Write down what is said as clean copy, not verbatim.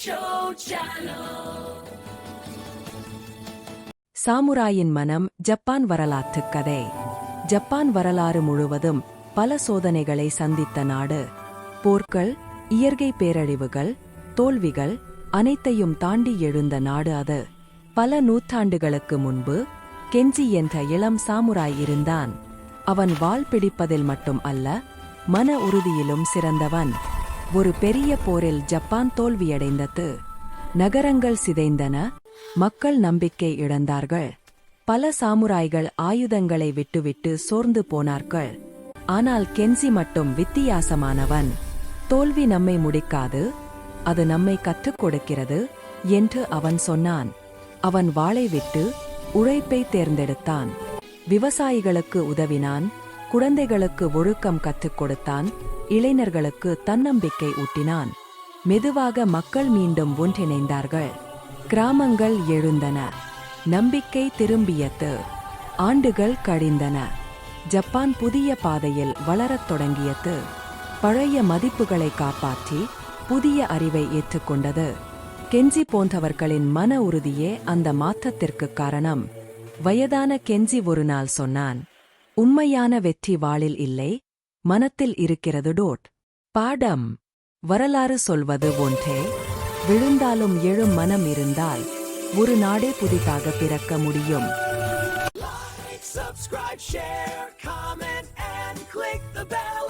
Show Channel. சாமுராயின் மனம் Japan வரலாற்றுக் கதை. ஜப்பான் வரலாறு முழுவதும் பல சோதனைகளை சந்தித்த நாடு. போர்கள், இயற்கை பேரழிவுகள், தோல்விகள் அனைத்தையும் தாண்டி எழுந்த நாடு அது. பல நூற்றாண்டுகளுக்கு முன்பு கெஞ்சி என்ற இளம் சாமுராய் இருந்தான். அவன் வாள் பிடிப்பதில் மட்டும் அல்ல, மன உறுதியிலும் சிறந்தவன். ஒரு பெரிய போரில் ஜப்பான் தோல்வியடைந்தது. நகரங்கள் சிதைந்தன, மக்கள் நம்பிக்கை இழந்தார்கள். பல சாமுராய்கள் ஆயுதங்களை விட்டுவிட்டு சோர்ந்து போனார்கள். ஆனால் கென்சி மட்டும் வித்தியாசமானவன். தோல்வி நம்மை முடிக்காது, அது நம்மை கற்றுக் கொடுக்கிறது என்று அவன் சொன்னான். அவன் வாளை விட்டு உழைப்பை தேர்ந்தெடுத்தான். விவசாயிகளுக்கு உதவினான், குழந்தைகளுக்கு ஒழுக்கம் கற்றுக் கொடுத்தான், இளைஞர்களுக்கு தன்னம்பிக்கை ஊட்டினான். மெதுவாக மக்கள் மீண்டும் ஒன்றிணைந்தார்கள். கிராமங்கள் எழுந்தன, நம்பிக்கை திரும்பியது. ஆண்டுகள் கழிந்தன, ஜப்பான் புதிய பாதையில் வளரத் தொடங்கியது. பழைய மதிப்புகளை காப்பாற்றி புதிய அறிவை ஏற்றுக்கொண்டது. கெஞ்சி போன்றவர்களின் மன உறுதியே அந்த மாற்றத்திற்கு காரணம். வயதான கெஞ்சி ஒரு நாள் சொன்னான், உண்மையான வெற்றி வாளில் இல்லை, மனத்தில் இருக்கிறது. பாடம்: வரலாறு சொல்வது ஒன்றே, விழுந்தாலும் எழும் மனம் இருந்தால் ஒரு நாடே புதிதாக பிறக்க முடியும். Like, subscribe, share, comment, and click the bell